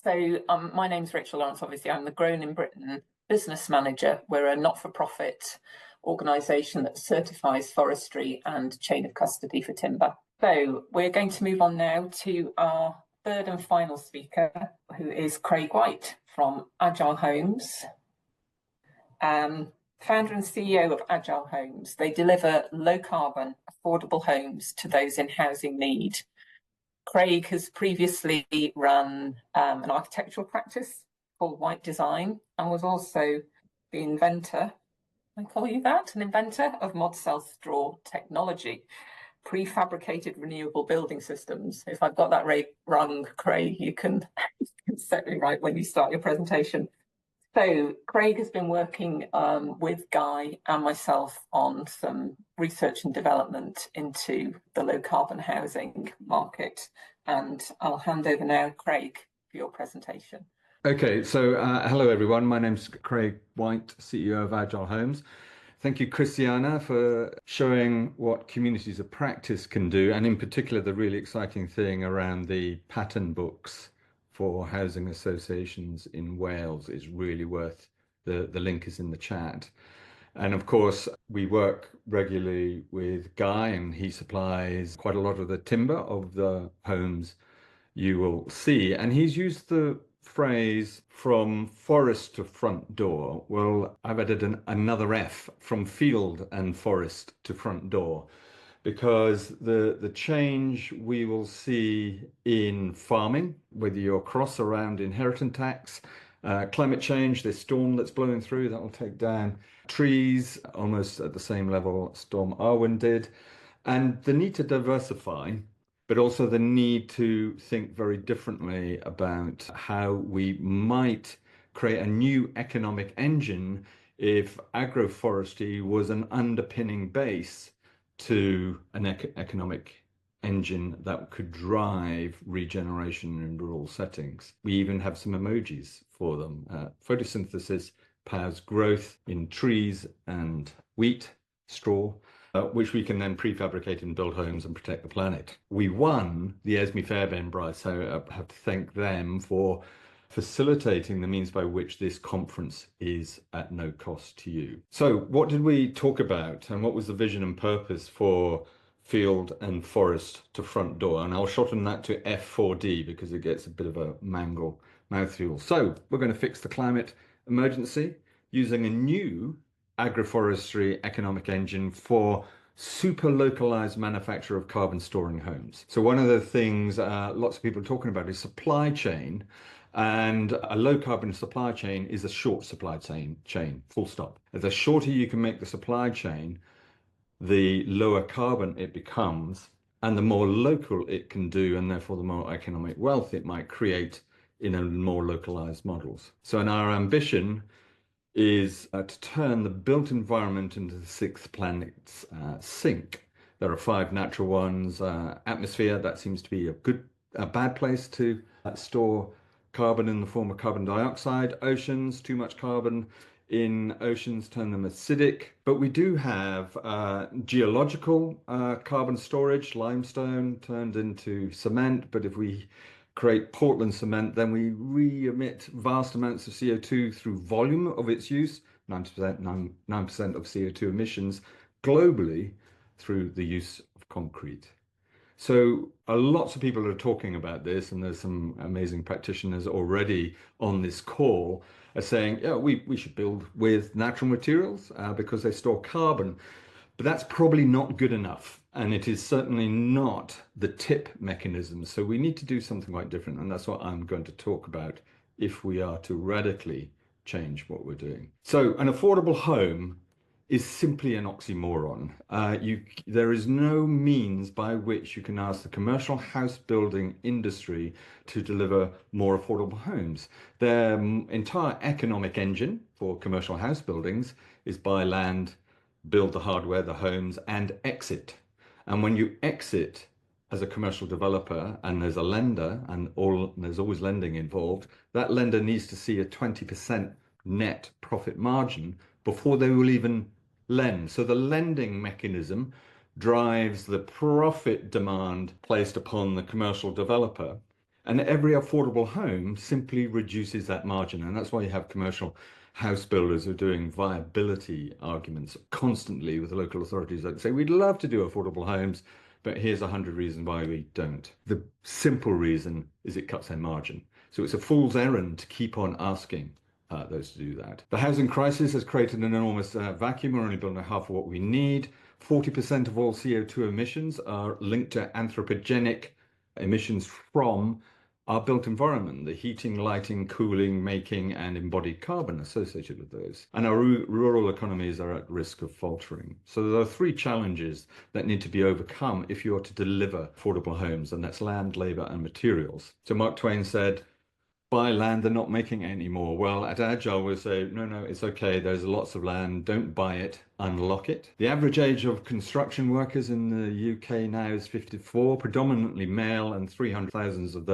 My name's Rachel Lawrence. Obviously, I'm the Grown in Britain business manager. We're a not-for-profit organisation that certifies forestry and chain of custody for timber. So we're going to move on now to our third and final speaker, who is Craig White from Agile Homes. Founder and CEO of Agile Homes. They deliver low-carbon, affordable homes to those in housing need. Craig has previously run an architectural practice called White Design and was also the inventor, I call you that, an inventor of mod cell straw technology, prefabricated renewable building systems. If I've got that wrong, Craig, you can set me right when you start your presentation. So Craig has been working with Guy and myself on some research and development into the low carbon housing market. And I'll hand over now, Craig, for your presentation. Okay, so hello everyone. My name's Craig White, CEO of Agile Homes. Thank you, Christiana, for showing what communities of practice can do, and in particular the really exciting thing around the pattern books for housing associations in Wales is really worth, the link is in the chat. And of course, we work regularly with Guy, and he supplies quite a lot of the timber of the homes you will see. And he's used the phrase from forest to front door. Well, I've added another F, from field and forest to front door, because the change we will see in farming, whether you're cross around inheritance tax, climate change, this storm that's blowing through that will take down trees almost at the same level Storm Arwen did, and the need to diversify, but also the need to think very differently about how we might create a new economic engine if agroforestry was an underpinning base to an economic engine that could drive regeneration in rural settings. We even have some emojis for them. Photosynthesis powers growth in trees and wheat, straw, which we can then prefabricate and build homes and protect the planet. We won the Esme Fairbairn Prize, so I have to thank them for facilitating the means by which this conference is at no cost to you. So what did we talk about, and what was the vision and purpose for field and forest to front door? And I'll shorten that to F4D because it gets a bit of a mouthful. So we're going to fix the climate emergency using a new agroforestry economic engine for super localized manufacture of carbon storing homes. So one of the things lots of people are talking about is supply chain, and a low carbon supply chain is a short supply chain, full stop. The shorter you can make the supply chain, the lower carbon it becomes, and the more local it can do, and therefore the more economic wealth it might create in a more localized models. So in our ambition is to turn the built environment into the sixth planet's sink. There are 5 natural ones. Atmosphere, that seems to be a bad place to store carbon in the form of carbon dioxide. Oceans, too much carbon in oceans turn them acidic. But we do have geological carbon storage, limestone turned into cement. But if we create Portland cement, then we re-emit vast amounts of CO2 through volume of its use, 9% of CO2 emissions globally through the use of concrete. So lots of people are talking about this, and there's some amazing practitioners already on this call are saying, yeah, we should build with natural materials because they store carbon. But that's probably not good enough, and it is certainly not the tip mechanism. So we need to do something quite different, and that's what I'm going to talk about if we are to radically change what we're doing. So an affordable home is simply an oxymoron. There is no means by which you can ask the commercial house building industry to deliver more affordable homes. Their entire economic engine for commercial house buildings is buy land, build the hardware, the homes, and exit. And when you exit as a commercial developer and there's a lender, and there's always lending involved, that lender needs to see a 20% net profit margin before they will even lend. So the lending mechanism drives the profit demand placed upon the commercial developer. And every affordable home simply reduces that margin. And that's why you have commercial house builders who are doing viability arguments constantly with the local authorities that say, we'd love to do affordable homes, but here's 100 reasons why we don't. The simple reason is it cuts their margin. So it's a fool's errand to keep on asking those to do that. The housing crisis has created an enormous vacuum. We're only building half of what we need. 40% of all CO2 emissions are linked to anthropogenic emissions from our built environment, the heating, lighting, cooling, making, and embodied carbon associated with those. And our rural economies are at risk of faltering. So there are three challenges that need to be overcome if you are to deliver affordable homes, and that's land, labor, and materials. So Mark Twain said, buy land, they're not making it anymore. Well, at Agile, we'll say, no, it's okay. There's lots of land. Don't buy it, unlock it. The average age of construction workers in the UK now is 54, predominantly male, and 300,000 of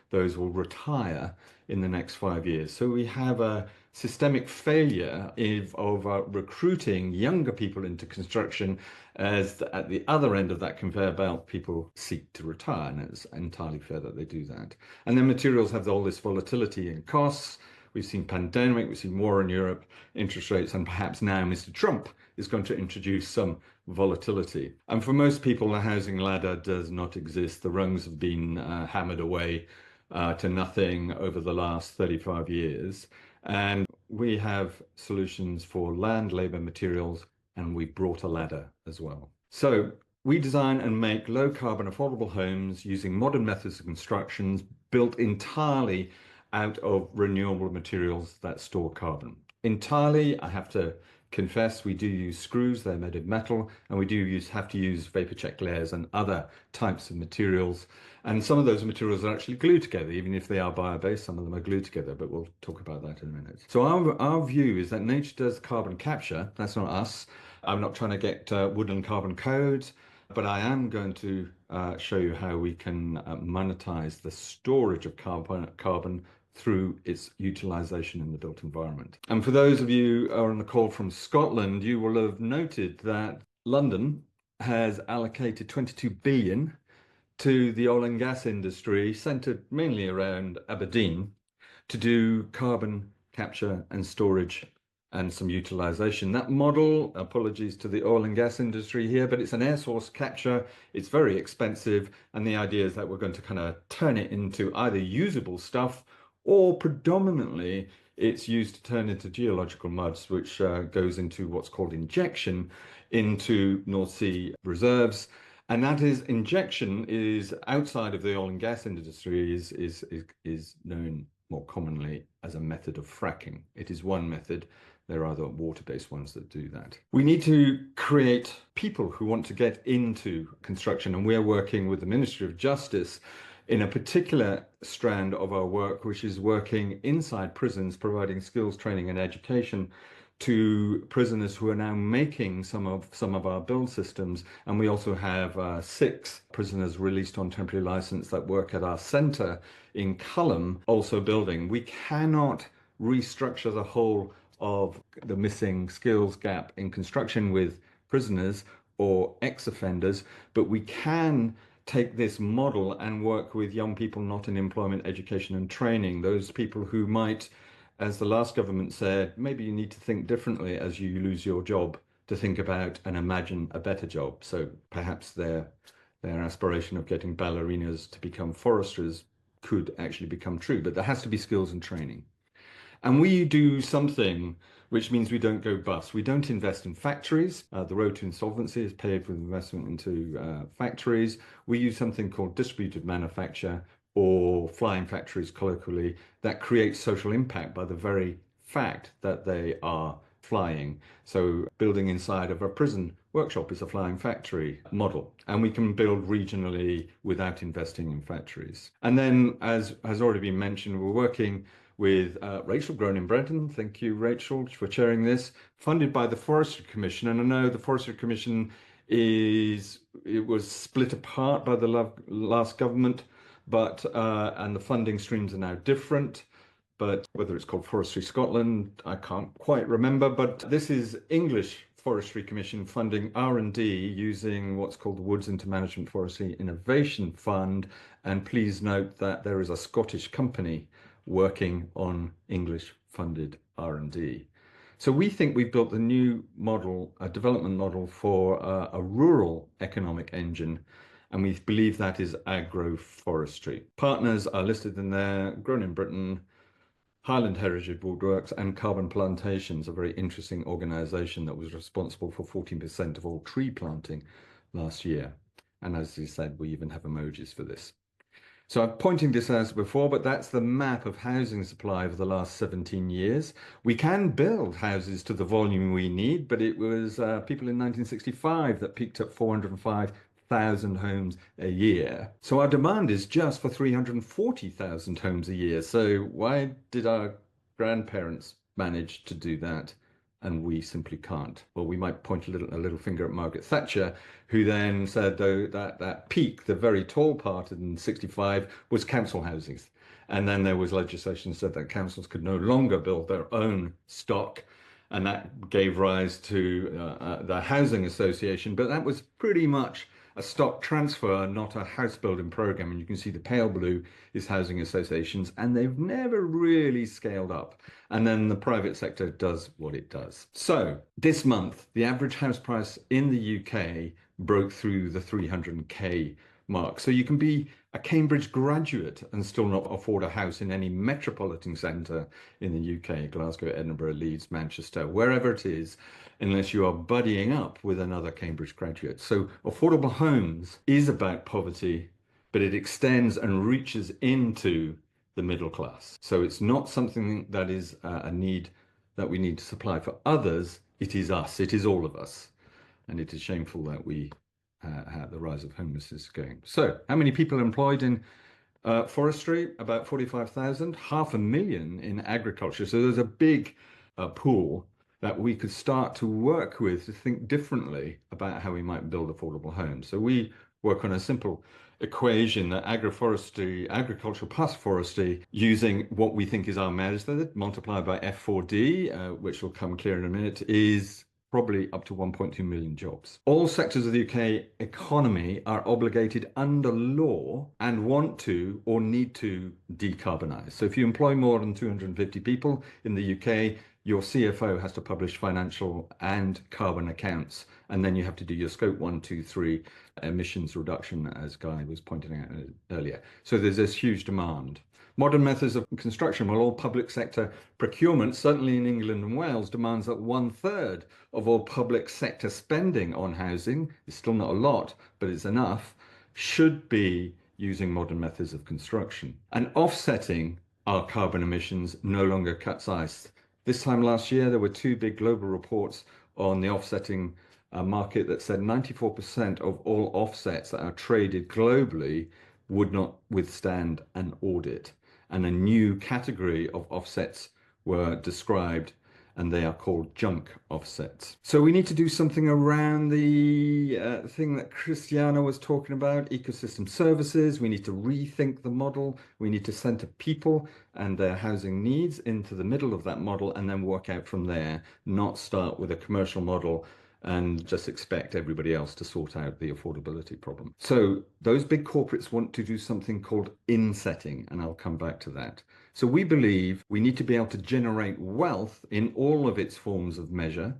those will retire in the next 5 years. So we have a systemic failure of recruiting younger people into construction, as at the other end of that conveyor belt, people seek to retire, and it's entirely fair that they do that. And then materials have all this volatility in costs. We've seen pandemic, we've seen war in Europe, interest rates, and perhaps now Mr. Trump is going to introduce some volatility. And for most people, the housing ladder does not exist. The rungs have been hammered away to nothing over the last 35 years. And we have solutions for land, labor, materials, and we brought a ladder as well. So we design and make low carbon affordable homes using modern methods of construction built entirely out of renewable materials that store carbon. Entirely, I have to confess, we do use screws, they're made of metal, and we do have to use vapor check layers and other types of materials. And some of those materials are actually glued together, even if they are bio-based, some of them are glued together, but we'll talk about that in a minute. So our view is that nature does carbon capture, that's not us. I'm not trying to get woodland carbon codes, but I am going to show you how we can monetize the storage of carbon through its utilization in the built environment. And for those of you who are on the call from Scotland, you will have noted that London has allocated 22 billion to the oil and gas industry, centered mainly around Aberdeen, to do carbon capture and storage and some utilization. That model, apologies to the oil and gas industry here, but it's an air source capture. It's very expensive. And the idea is that we're going to kind of turn it into either usable stuff, or predominantly it's used to turn into geological muds, which goes into what's called injection into North Sea reserves. And that is, injection is outside of the oil and gas industry, is known more commonly as a method of fracking. It is one method. There are other water-based ones that do that. We need to create people who want to get into construction, and we're working with the Ministry of Justice in a particular strand of our work, which is working inside prisons, providing skills training and education to prisoners who are now making some of our build systems. And we also have 6 prisoners released on temporary license that work at our centre in Culham, also building. We cannot restructure the whole of the missing skills gap in construction with prisoners or ex-offenders, but we can take this model and work with young people not in employment, education and training, those people who might, as the last government said, maybe you need to think differently as you lose your job to think about and imagine a better job. So perhaps their aspiration of getting ballerinas to become foresters could actually become true, but there has to be skills and training. And we do something which means we don't go bust. We don't invest in factories. The road to insolvency is paved with investment into factories. We use something called distributed manufacture, or flying factories colloquially, that create social impact by the very fact that they are flying. So building inside of a prison workshop is a flying factory model, and we can build regionally without investing in factories. And then, as has already been mentioned, we're working with Rachel Grown in Brenton. Thank you, Rachel, for chairing this, funded by the Forestry Commission. And I know the Forestry Commission was split apart by the last government, but and the funding streams are now different. But whether it's called Forestry Scotland, I can't quite remember. But this is English Forestry Commission funding R&D using what's called the Woods into Management Forestry Innovation Fund And please note that there is a Scottish company working on English-funded R&D. So we think we've built a new model, a development model for a rural economic engine, and we believe that is agroforestry. Partners are listed in there, Grown in Britain, Highland Heritage Woodworks, and Carbon Plantations, a very interesting organization that was responsible for 14% of all tree planting last year. And as you said, we even have emojis for this. So I'm pointing this out before, but that's the map of housing supply over the last 17 years. We can build houses to the volume we need, but it was people in 1965 that peaked at 405,000 homes a year. So our demand is just for 340,000 homes a year. So why did our grandparents manage to do that and we simply can't? Well, we might point a little finger at Margaret Thatcher, who then said, though, that peak, the very tall part in 65, was council houses. And then there was legislation that said that councils could no longer build their own stock, and that gave rise to the Housing Association. But that was pretty much a stock transfer, not a house building program. And you can see the pale blue is housing associations, and they've never really scaled up. And then the private sector does what it does. So this month, the average house price in the UK broke through the 300K mark. So you can be a Cambridge graduate and still not afford a house in any metropolitan centre in the UK, Glasgow, Edinburgh, Leeds, Manchester, wherever it is, unless you are buddying up with another Cambridge graduate. So affordable homes is about poverty, but it extends and reaches into the middle class. So it's not something that is a need that we need to supply for others. It is us. It is all of us. And it is shameful that we have the rise of homelessness going. So how many people employed in forestry? About 45,000, 500,000 in agriculture. So there's a big pool that we could start to work with to think differently about how we might build affordable homes. So we work on a simple equation that agroforestry, agriculture plus forestry, using what we think is our method, multiplied by F4D, which will come clear in a minute, is probably up to 1.2 million jobs. All sectors of the UK economy are obligated under law and want to or need to decarbonise. So if you employ more than 250 people in the UK, your CFO has to publish financial and carbon accounts, and then you have to do your scope 1, 2, 3 emissions reduction, as Guy was pointing out earlier. So there's this huge demand. Modern methods of construction, well, all public sector procurement, certainly in England and Wales, demands that 1/3 of all public sector spending on housing, it's still not a lot, but it's enough, should be using modern methods of construction. And offsetting our carbon emissions no longer cuts ice. This time last year, there were two big global reports on the offsetting market that said 94% of all offsets that are traded globally would not withstand an audit. And a new category of offsets were described, and they are called junk offsets. So we need to do something around the thing that Christiana was talking about, ecosystem services. We need to rethink the model. We need to center people and their housing needs into the middle of that model and then work out from there, not start with a commercial model and just expect everybody else to sort out the affordability problem. So those big corporates want to do something called insetting, and I'll come back to that. So we believe we need to be able to generate wealth in all of its forms of measure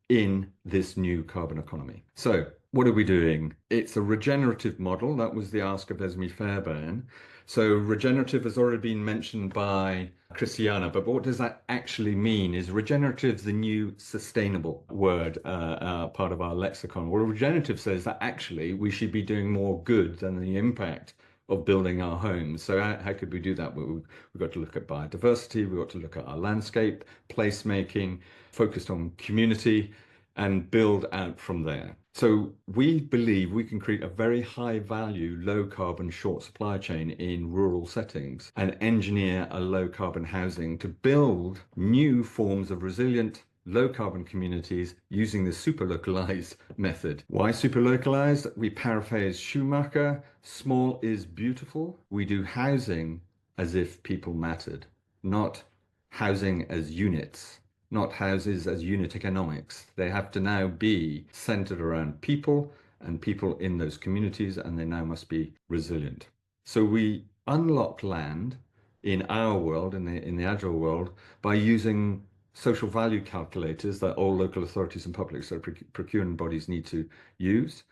in this new carbon economy. So what are we doing? It's a regenerative model. That was the ask of Esme Fairbairn. So regenerative has already been mentioned by Christiana, but what does that actually mean? Is regenerative the new sustainable word, part of our lexicon? Well, regenerative says that actually we should be doing more good than the impact of building our homes. So how could we do that? Well, we've got to look at biodiversity, we've got to look at our landscape, placemaking, focused on community, and build out from there. So we believe we can create a very high value, low carbon, short supply chain in rural settings and engineer a low carbon housing to build new forms of resilient low carbon communities using the super localized method. Why super localized? We paraphrase Schumacher, small is beautiful. We do housing as if people mattered, not housing as units. Not houses as unit economics. They have to now be centered around people and people in those communities, and they now must be resilient. So we unlock land in our world, in the agile world, by using social value calculators that all local authorities and public sector procurement bodies need to use.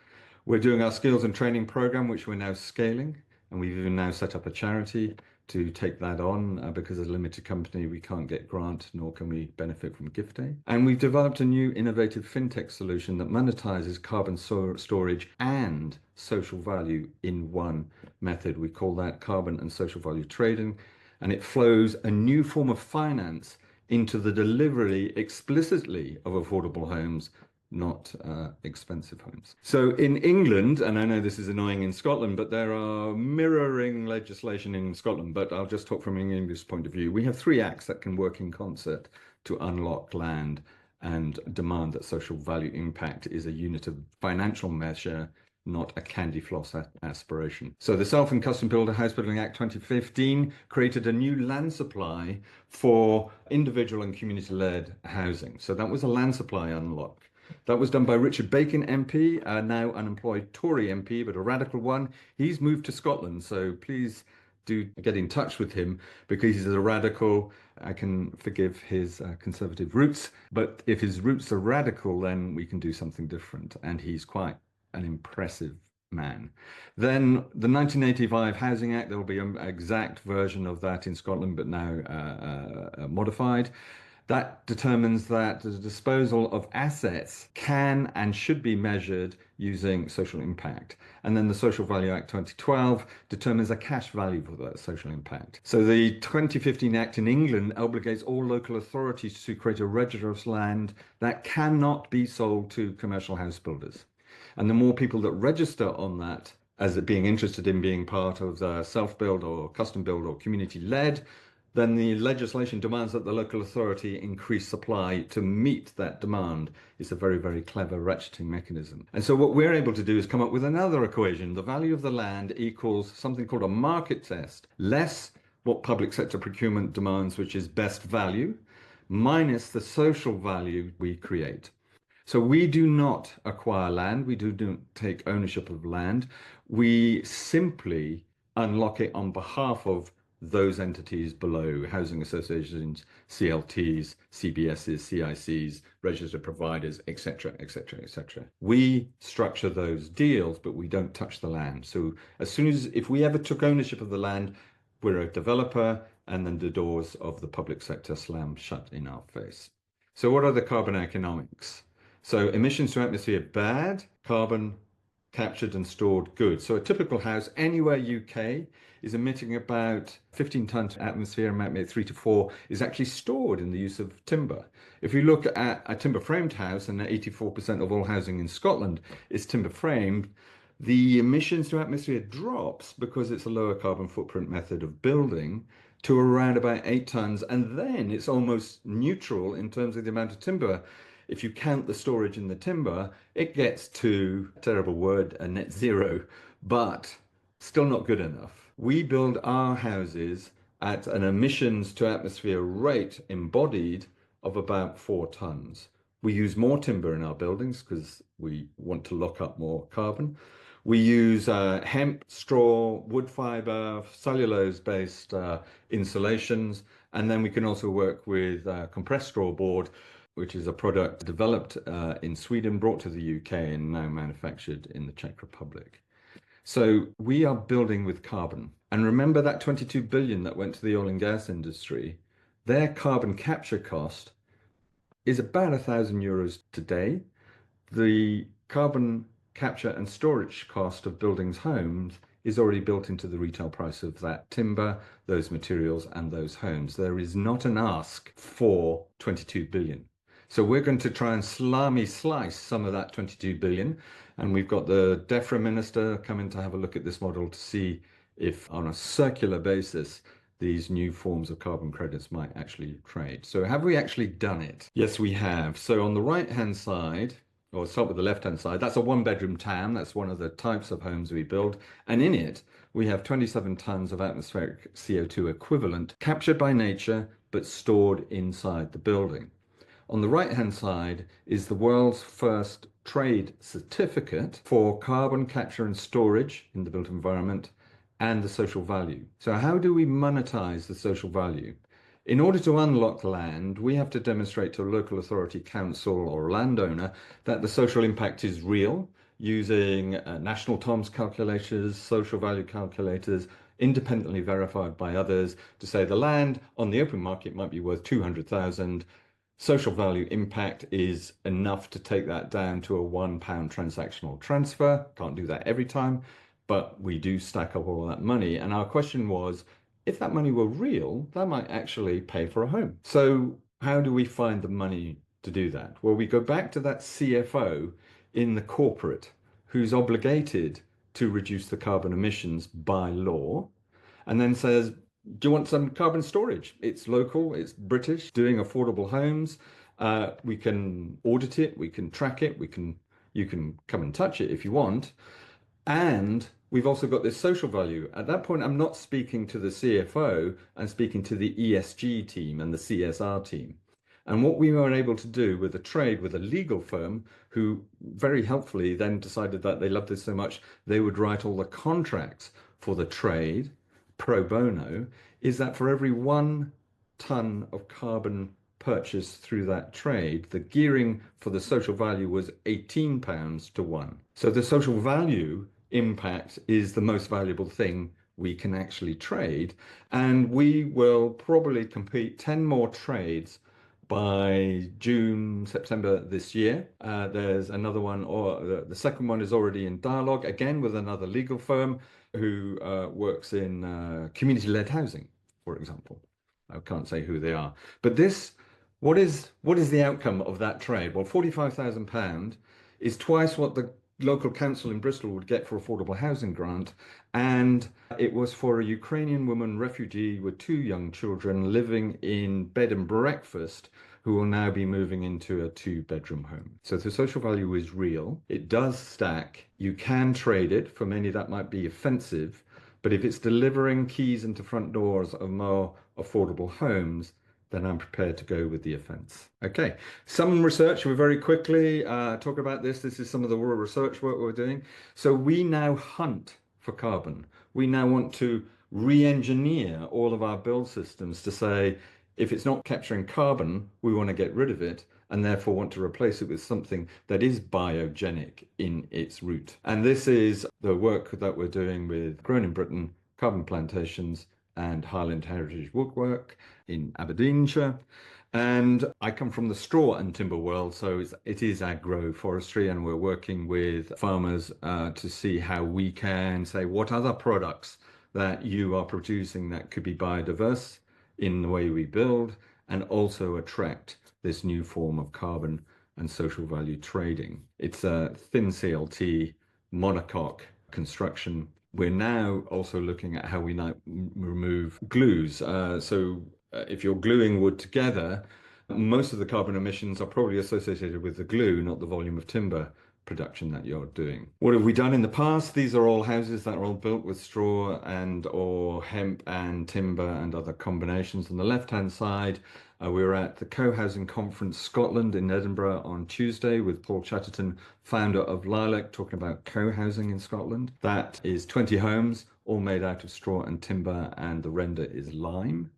We're doing our skills and training program, which we're now scaling, and we've even now set up a charity to take that on because as a limited company, we can't get grant, nor can we benefit from gift aid. And we've developed a new innovative fintech solution that monetizes carbon storage and social value in one method. We call that carbon and social value trading, and it flows a new form of finance into the delivery explicitly of affordable homes, not expensive homes. So in England, and I know this is annoying in Scotland, but there are mirroring legislation in Scotland, but I'll just talk from an English point of view. We have three acts that can work in concert to unlock land and demand that social value impact is a unit of financial measure, not a candy floss aspiration. So the Self and Custom Builder House Building Act 2015 created a new land supply for individual and community-led housing. So that was a land supply unlock. That was done by Richard Bacon MP, a now unemployed Tory MP, but a radical one. He's moved to Scotland, so please do get in touch with him because he's a radical. I can forgive his conservative roots, but if his roots are radical, then we can do something different. And he's quite an impressive man. Then the 1985 Housing Act, there will be an exact version of that in Scotland, but now modified. That determines that the disposal of assets can and should be measured using social impact. And then the Social Value Act 2012 determines a cash value for that social impact. So the 2015 Act in England obligates all local authorities to create a register of land that cannot be sold to commercial house builders. And the more people that register on that as it being interested in being part of the self-build or custom build or community-led, then the legislation demands that the local authority increase supply to meet that demand. It's a very, very clever ratcheting mechanism. And so what we're able to do is come up with another equation. The value of the land equals something called a market test, less what public sector procurement demands, which is best value, minus the social value we create. So we do not acquire land. We don't take ownership of land. We simply unlock it on behalf of those entities below: housing associations, CLTs, CBSs, CICs, registered providers, etc., etc., etc. We structure those deals, but we don't touch the land. So as soon as, if we ever took ownership of the land, we're a developer, and then the doors of the public sector slam shut in our face. So what are the carbon economics? So emissions to atmosphere bad, carbon captured and stored good. So a typical house anywhere UK is emitting about 15 tons to atmosphere, and maybe 3 to 4 is actually stored in the use of timber. If you look at a timber framed house, and 84% of all housing in Scotland is timber framed, the emissions to atmosphere drops because it's a lower carbon footprint method of building to around about 8 tons, and then it's almost neutral in terms of the amount of timber. If you count the storage in the timber, it gets to, terrible word, a net zero, but still not good enough. We build our houses at an emissions to atmosphere rate embodied of about 4 tons. We use more timber in our buildings because we want to lock up more carbon. We use hemp, straw, wood fiber, cellulose-based insulations, and then we can also work with compressed straw board, which is a product developed in Sweden, brought to the UK, and now manufactured in the Czech Republic. So we are building with carbon. And remember that 22 billion that went to the oil and gas industry, their carbon capture cost is about €1,000 today. The carbon capture and storage cost of buildings homes is already built into the retail price of that timber, those materials, and those homes. There is not an ask for 22 billion. So we're going to try and salami slice some of that 22 billion. And we've got the DEFRA minister coming to have a look at this model to see if on a circular basis, these new forms of carbon credits might actually trade. So have we actually done it? Yes, we have. So on the right-hand side, or start with the left-hand side, that's a one-bedroom town. That's one of the types of homes we build. And in it, we have 27 tons of atmospheric CO2 equivalent captured by nature, but stored inside the building. On the right-hand side is the world's first trade certificate for carbon capture and storage in the built environment and the social value. So how do we monetize the social value? In order to unlock land, we have to demonstrate to a local authority, council, or landowner that the social impact is real using national TOMS calculators, social value calculators, independently verified by others to say the land on the open market might be worth 200,000. Social value impact is enough to take that down to a £1 transactional transfer. Can't do that every time, but we do stack up all that money. And our question was, if that money were real, that might actually pay for a home. So how do we find the money to do that? Well, we go back to that CFO in the corporate who's obligated to reduce the carbon emissions by law, and then says, do you want some carbon storage? It's local, it's British, doing affordable homes. We can audit it, we can track it, you can come and touch it if you want. And we've also got this social value. At that point, I'm not speaking to the CFO, I'm speaking to the ESG team and the CSR team. And what we were able to do with a trade with a legal firm who very helpfully then decided that they loved this so much, they would write all the contracts for the trade pro bono, is that for every 1 ton of carbon purchased through that trade, the gearing for the social value was £18 to 1. So the social value impact is the most valuable thing we can actually trade. And we will probably complete 10 more trades by June, September this year. There's another one, or the second one is already in dialogue, again with another legal firm who works in community-led housing, for example. I can't say who they are. But what is the outcome of that trade? Well, £45,000 is twice what the local council in Bristol would get for affordable housing grant, and it was for a Ukrainian woman refugee with 2 young children living in bed and breakfast who will now be moving into a 2-bedroom home. So the social value is real. It does stack. You can trade it. For many that might be offensive, but if it's delivering keys into front doors of more affordable homes, then I'm prepared to go with the offence. Okay, some research, we're very quickly talk about this. This is some of the raw research work we're doing. So we now hunt for carbon. We now want to re-engineer all of our build systems to say, if it's not capturing carbon, we want to get rid of it and therefore want to replace it with something that is biogenic in its root. And this is the work that we're doing with Grown in Britain, Carbon Plantations, and Highland Heritage Woodwork in Aberdeenshire. And I come from the straw and timber world, so it is agroforestry, and we're working with farmers to see how we can say what other products that you are producing that could be biodiverse in the way we build, and also attract this new form of carbon and social value trading. It's a thin CLT monocoque construction. We're now also looking at how we might remove glues. If you're gluing wood together, most of the carbon emissions are probably associated with the glue, not the volume of timber production that you're doing. What have we done in the past? These are all houses that are all built with straw and or hemp and timber and other combinations. On the left-hand side, we were at the Co-Housing Conference Scotland in Edinburgh on Tuesday with Paul Chatterton, founder of Lilac, talking about co-housing in Scotland. That is 20 homes, all made out of straw and timber, and the render is lime.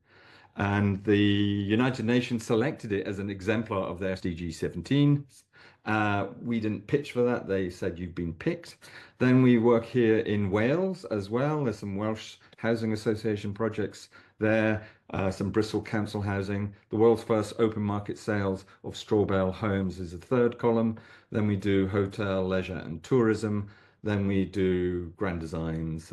And the United Nations selected it as an exemplar of their SDG 17. We didn't pitch for that. They said you've been picked. Then we work here in Wales as well. There's some Welsh Housing Association projects there, some Bristol Council housing. The world's first open market sales of straw bale homes is the third column. Then we do hotel, leisure and tourism. Then we do grand designs.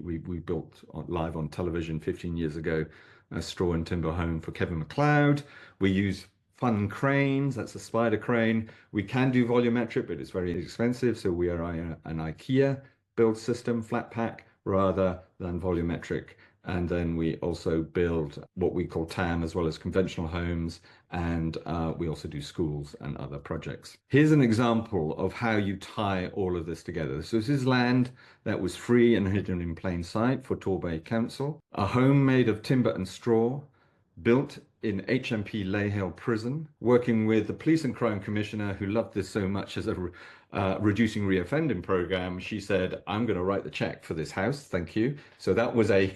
We built live on television 15 years ago a straw and timber home for Kevin MacLeod. We use fun cranes, that's a spider crane. We can do volumetric, but it's very expensive. So we are an IKEA build system, flat pack, rather than volumetric. And then we also build what we call TAM as well as conventional homes. And we also do schools and other projects. Here's an example of how you tie all of this together. So this is land that was free and hidden in plain sight for Torbay Council. A home made of timber and straw, built in HMP Leyhill Prison, working with the Police and Crime Commissioner, who loved this so much as reducing reoffending program, she said, I'm going to write the check for this house. Thank you. So that was a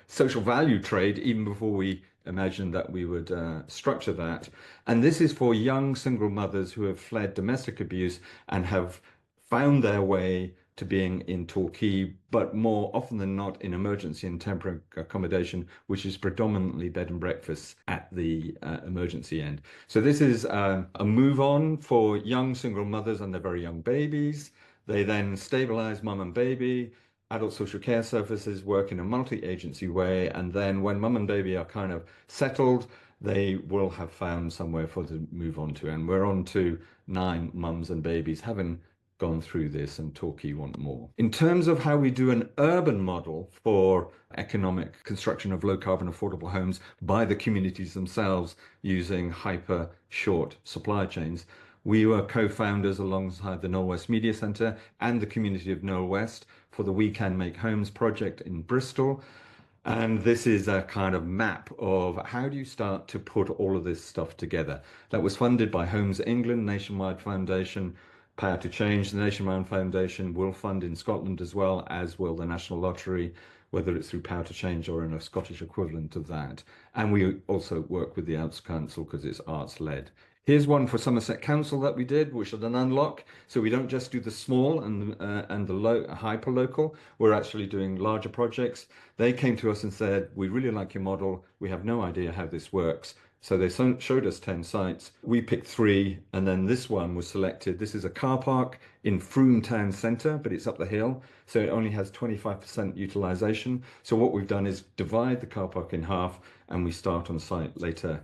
social value trade even before we imagined that we would structure that. And this is for young single mothers who have fled domestic abuse and have found their way to being in Torquay, but more often than not in emergency and temporary accommodation, which is predominantly bed and breakfast at the emergency end. So this is a move on for young single mothers and their very young babies. They then stabilize mum and baby. Adult social care services work in a multi-agency way, and then when mum and baby are kind of settled, they will have found somewhere for them to move on to. And we're on to 9 mums and babies having gone through this, and Torquay want more. In terms of how we do an urban model for economic construction of low carbon affordable homes by the communities themselves using hyper short supply chains, we were co-founders alongside the Knoll West Media Centre and the community of Knoll West for the We Can Make Homes project in Bristol. And this is a kind of map of how do you start to put all of this stuff together. That was funded by Homes England, Nationwide Foundation, Power to Change. The Nationwide Foundation will fund in Scotland as well, as will the National Lottery, whether it's through Power to Change or in a Scottish equivalent of that. And we also work with the Arts Council because it's arts-led. Here's one for Somerset Council that we did, which is an unlock. So we don't just do the small and the low, hyper local. We're actually doing larger projects. They came to us and said, we really like your model. We have no idea how this works. So they showed us 10 sites. We picked 3, and then this one was selected. This is a car park in Frome Town Centre, but it's up the hill, so it only has 25% utilisation. So what we've done is divide the car park in half, and we start on site later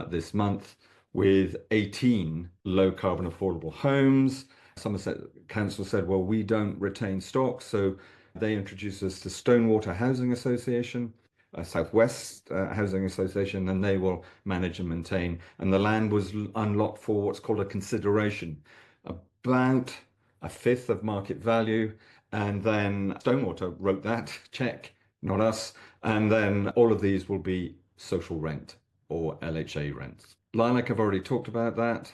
this month with 18 low carbon affordable homes. Somerset Council said, well, we don't retain stock, so they introduced us to Stonewater Housing Association, Southwest Housing Association, and they will manage and maintain. And the land was unlocked for what's called a consideration, about a fifth of market value. And then Stonewater wrote that check, not us. And then all of these will be social rent or LHA rents. Lilac, I've already talked about that.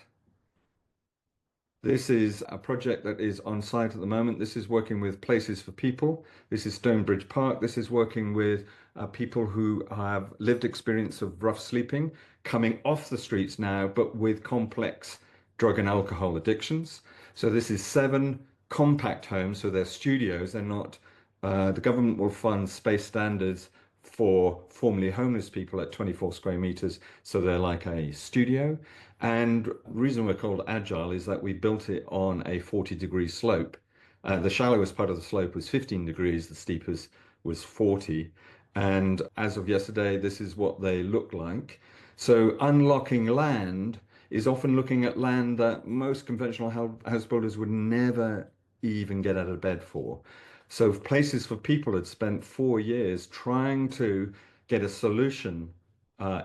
This is a project that is on site at the moment. This is working with Places for People. This is Stonebridge Park. This is working with people who have lived experience of rough sleeping, coming off the streets now, but with complex drug and alcohol addictions. So this is 7 compact homes. So they're studios. They're not, the government will fund space standards for formerly homeless people at 24 square meters. So they're like a studio. And the reason we're called Agile is that we built it on a 40-degree slope. The shallowest part of the slope was 15 degrees, the steepest was 40. And as of yesterday, this is what they look like. So unlocking land is often looking at land that most conventional house builders would never even get out of bed for. So Places for People had spent 4 years trying to get a solution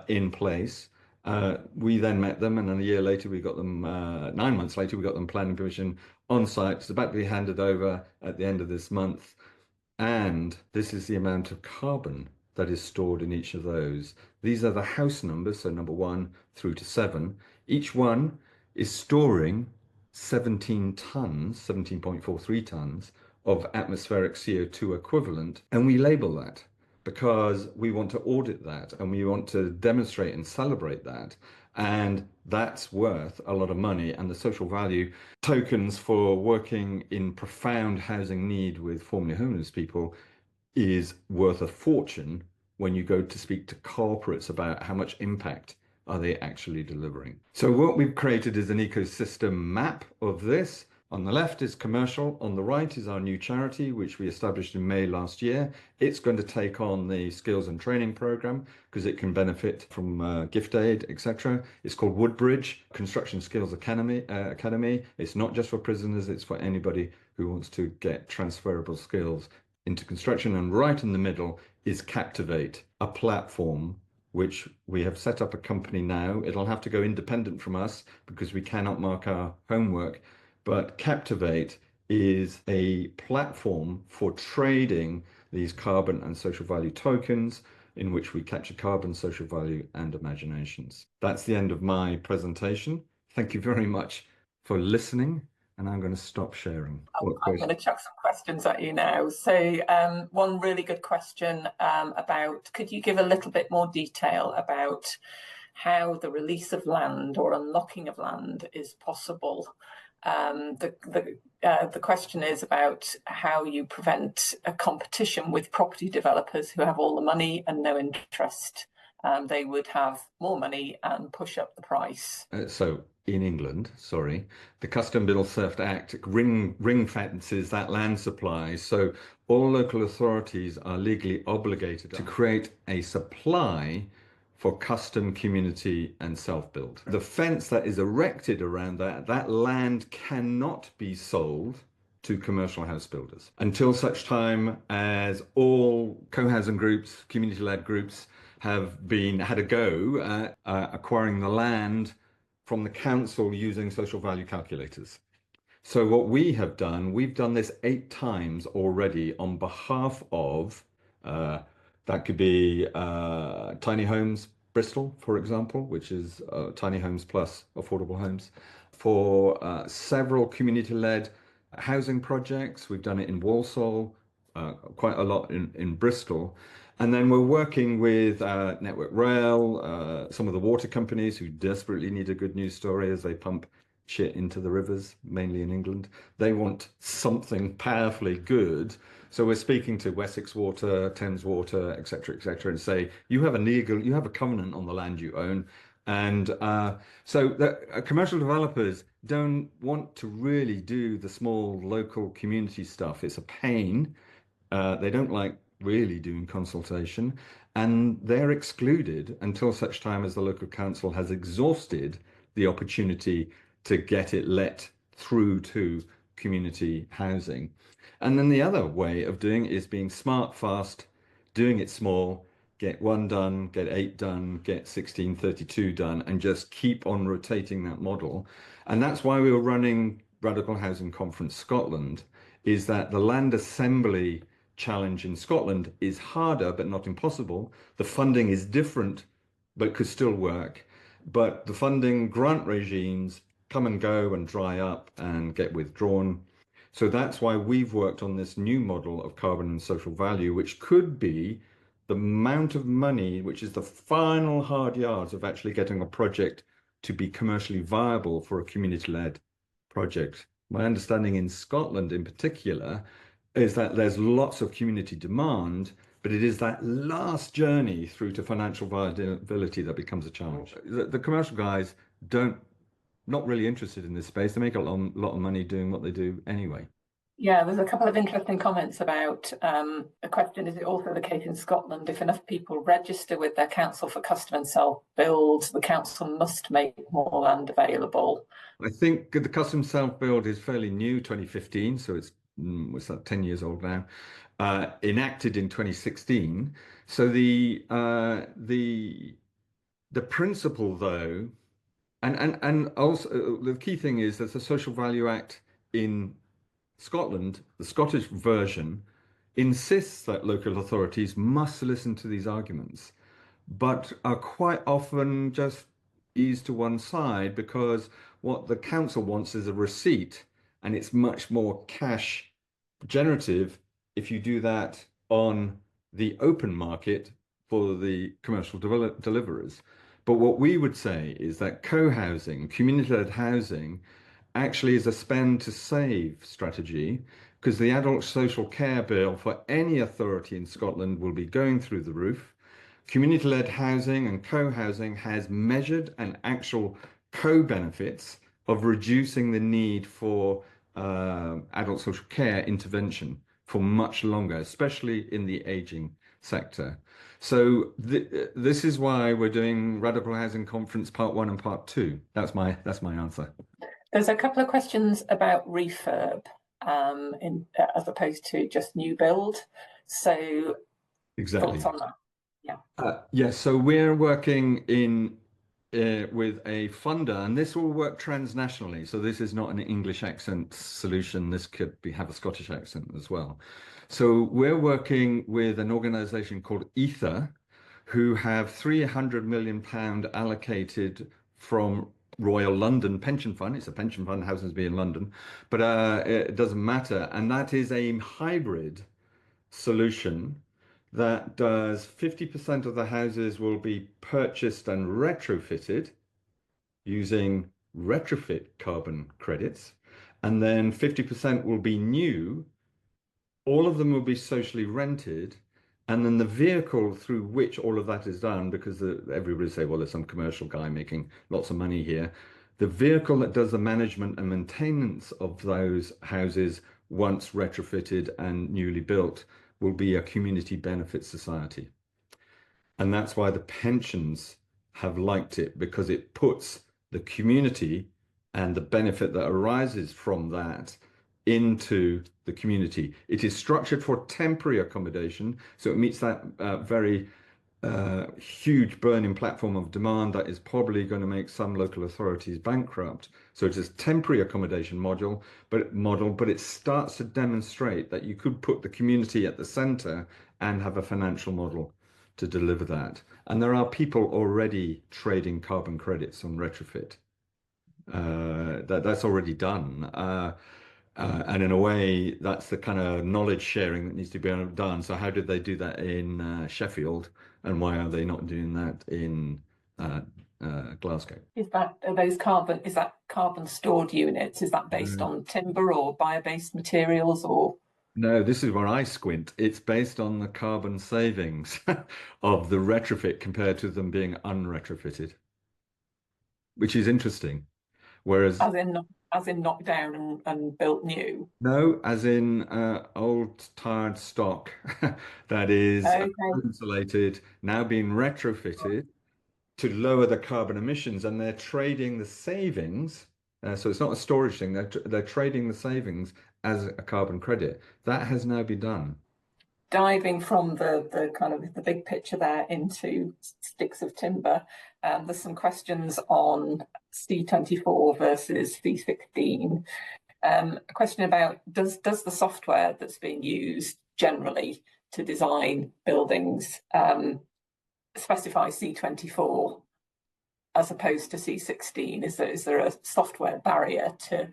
in place. We then met them, and then a year later, we got them, 9 months later, we got them planning permission on site. It's about to be handed over at the end of this month. And this is the amount of carbon that is stored in each of those. These are the house numbers, so number 1 through to 7. Each one is storing 17 tons, 17.43 tons of atmospheric CO2 equivalent, and we label that because we want to audit that and we want to demonstrate and celebrate that. And that's worth a lot of money. And the social value tokens for working in profound housing need with formerly homeless people is worth a fortune when you go to speak to corporates about how much impact are they actually delivering. So what we've created is an ecosystem map of this. On the left is commercial, on the right is our new charity, which we established in May last year. It's going to take on the skills and training program because it can benefit from gift aid, etc. It's called Woodbridge Construction Skills Academy. It's not just for prisoners, it's for anybody who wants to get transferable skills into construction. And right in the middle is Captivate, a platform which we have set up a company now. It'll have to go independent from us because we cannot mark our homework. But Captivate is a platform for trading these carbon and social value tokens in which we capture carbon, social value, and imaginations. That's the end of my presentation. Thank you very much for listening. And I'm going to stop sharing. I'm going to chuck some questions at you now. So one really good question about, could you give a little bit more detail about how the release of land or unlocking of land is possible? The question is about how you prevent a competition with property developers who have all the money and no interest. They would have more money and push up the price. So in England, sorry, the Custom Build Theft Act ring fences that land supply. So all local authorities are legally obligated to create a supply for custom, community and self-build. The fence that is erected around that land cannot be sold to commercial house builders until such time as all co-housing groups, community-led groups have had a go at acquiring the land from the council using social value calculators. So what we have done, we've done this 8 times already on behalf of, that could be Tiny Homes Bristol, for example, which is Tiny Homes plus affordable homes, for several community-led housing projects. We've done it in Walsall, quite a lot in Bristol. And then we're working with Network Rail, some of the water companies who desperately need a good news story as they pump shit into the rivers, mainly in England. They want something powerfully good. So we're speaking to Wessex Water, Thames Water, etc., and say, you have a covenant on the land you own. And so the commercial developers don't want to really do the small local community stuff. It's a pain. They don't like really doing consultation, and they're excluded until such time as the local council has exhausted the opportunity to get it let through to community housing. And then the other way of doing it is being smart, fast, doing it small, get 1 done, get 8 done, get 1632 done, and just keep on rotating that model. And that's why we were running Radical Housing Conference Scotland, is that the land assembly challenge in Scotland is harder but not impossible. The funding is different but could still work. But the funding grant regimes come and go and dry up and get withdrawn. So that's why we've worked on this new model of carbon and social value, which could be the amount of money, which is the final hard yards of actually getting a project to be commercially viable for a community-led project. My understanding in Scotland in particular is that there's lots of community demand, but it is that last journey through to financial viability that becomes a challenge. The commercial guys not really interested in this space. They make a lot of money doing what they do anyway. Yeah, there's a couple of interesting comments about a question, is it also the case in Scotland, if enough people register with their council for custom and self-build, the council must make more land available? I think the custom self-build is fairly new, 2015, so it's what's that, 10 years old now, enacted in 2016. So the principle though, and also the key thing is that the Social Value Act in Scotland, the Scottish version, insists that local authorities must listen to these arguments, but are quite often just eased to one side because what the council wants is a receipt, and it's much more cash generative if you do that on the open market for the commercial deliverers. But what we would say is that co-housing, community-led housing, actually is a spend to save strategy, because the adult social care bill for any authority in Scotland will be going through the roof. Community-led housing and co-housing has measured and actual co-benefits of reducing the need for adult social care intervention for much longer, especially in the aging sector. So this is why we're doing Radical Housing Conference Part 1 and Part 2. That's my answer. There's a couple of questions about refurb as opposed to just new build. So exactly. thoughts on that? Yeah. Yes, so we're working with a funder, and this will work transnationally. So this is not an English accent solution. This could have a Scottish accent as well. So we're working with an organization called Ether, who have £300 million allocated from Royal London Pension Fund. It's a pension fund, happens to be in London, but it doesn't matter. And that is a hybrid solution that does 50% of the houses will be purchased and retrofitted using retrofit carbon credits, and then 50% will be new. All of them will be socially rented, and then the vehicle through which all of that is done, because everybody say, well, there's some commercial guy making lots of money here. The vehicle that does the management and maintenance of those houses once retrofitted and newly built will be a community benefit society. And that's why the pensions have liked it, because it puts the community and the benefit that arises from that into the community. It is structured for temporary accommodation, so it meets that very huge burning platform of demand that is probably going to make some local authorities bankrupt. So it is temporary accommodation but it starts to demonstrate that you could put the community at the center and have a financial model to deliver that. And there are people already trading carbon credits on retrofit. That's already done. And in a way, that's the kind of knowledge sharing that needs to be done. So how did they do that in Sheffield, and why are they not doing that in Glasgow? Is that carbon stored units? Is that based on timber or bio-based materials, or? No, this is where I squint. It's based on the carbon savings of the retrofit compared to them being unretrofitted, which is interesting. Whereas, as in knocked down and built new? no, as in old tired stock that is Okay. insulated, now being retrofitted to lower the carbon emissions, and they're trading the savings. So it's not a storage thing. They're trading the savings as a carbon credit. That has now been done. Diving from the kind of the big picture there into sticks of timber, there's some questions on C24 versus C16. A question about does the software that's being used generally to design buildings specify C24 as opposed to C16? Is there a software barrier to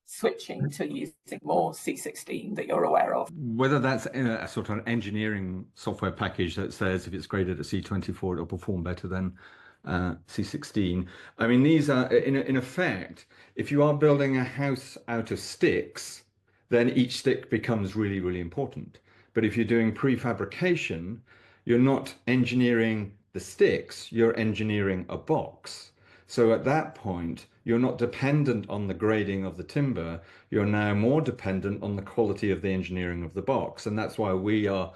switching to using more C16 that you're aware of? Whether that's a sort of an engineering software package that says if it's graded at C24, it'll perform better than C16. I mean, these are, in effect, if you are building a house out of sticks, then each stick becomes really, really important. But if you're doing prefabrication, you're not engineering the sticks, you're engineering a box. So at that point, you're not dependent on the grading of the timber. You're now more dependent on the quality of the engineering of the box. And that's why we are,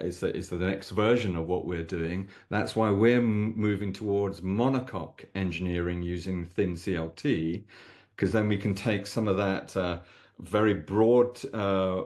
is the next version of what we're doing. That's why we're moving towards monocoque engineering using thin CLT, because then we can take some of that very broad,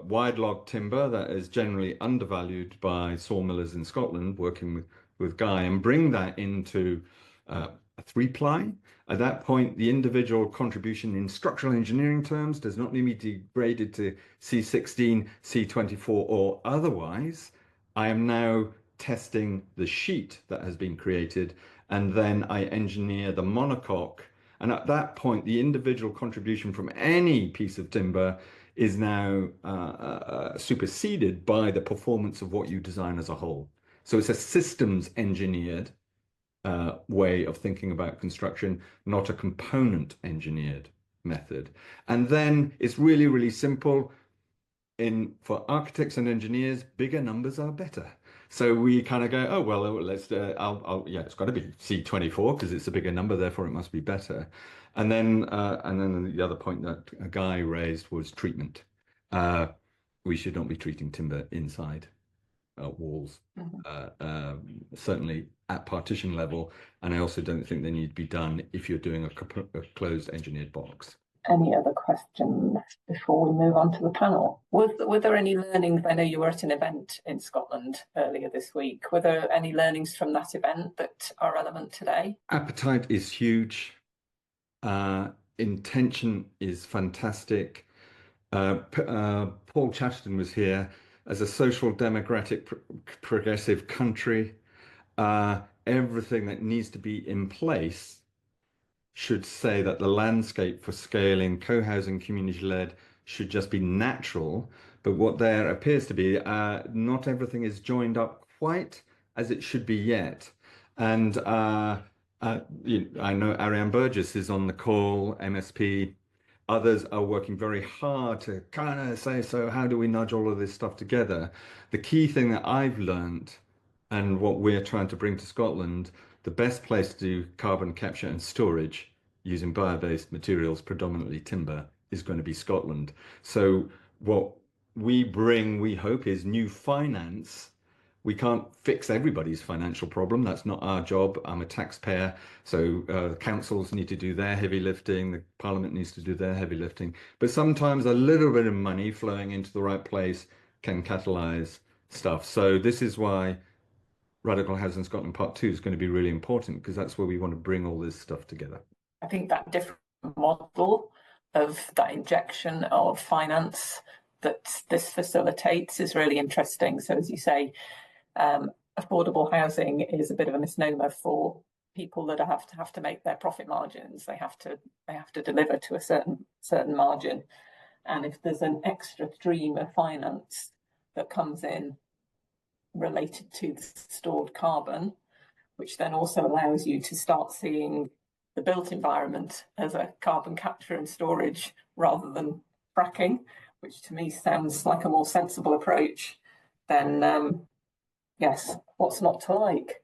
wide log timber that is generally undervalued by sawmillers in Scotland, working with Guy, and bring that into a 3-ply. At that point, the individual contribution in structural engineering terms does not need to be degraded to C16, C24, or otherwise. I am now testing the sheet that has been created, and then I engineer the monocoque. And at that point, the individual contribution from any piece of timber is now superseded by the performance of what you design as a whole. So it's a systems engineered way of thinking about construction, not a component engineered method. And then it's really, really simple. For architects and engineers, bigger numbers are better. So we kind of go, oh well, let's yeah, it's got to be C24 because it's a bigger number, therefore it must be better. And then the other point that a guy raised was treatment. We should not be treating timber inside walls, certainly at partition level. And I also don't think they need to be done if you're doing a closed engineered box. Any other questions before we move on to the panel? Were there any learnings? I know you were at an event in Scotland earlier this week. Were there any learnings from that event that are relevant today? Appetite is huge. Intention is fantastic. Paul Chatterton was here. As a social democratic progressive country, everything that needs to be in place should say that the landscape for scaling co-housing community-led should just be natural, but what there appears to be, not everything is joined up quite as it should be yet. And I know Ariane Burgess is on the call, MSP. Others are working very hard to kind of say, so how do we nudge all of this stuff together? The key thing that I've learned and what we're trying to bring to Scotland, the best place to do carbon capture and storage using bio-based materials, predominantly timber, is going to be Scotland. So what we bring, we hope, is new finance. We can't fix everybody's financial problem. That's not our job. I'm a taxpayer, so the councils need to do their heavy lifting. The Parliament needs to do their heavy lifting. But sometimes a little bit of money flowing into the right place can catalyze stuff. So this is why Radical Housing Scotland Part 2 is going to be really important, because that's where we want to bring all this stuff together. I think that different model of that injection of finance that this facilitates is really interesting. So as you say, affordable housing is a bit of a misnomer for people that have to make their profit margins. They have to deliver to a certain margin. And if there's an extra stream of finance that comes in related to the stored carbon, which then also allows you to start seeing the built environment as a carbon capture and storage rather than fracking, which to me sounds like a more sensible approach, then yes, what's not to like?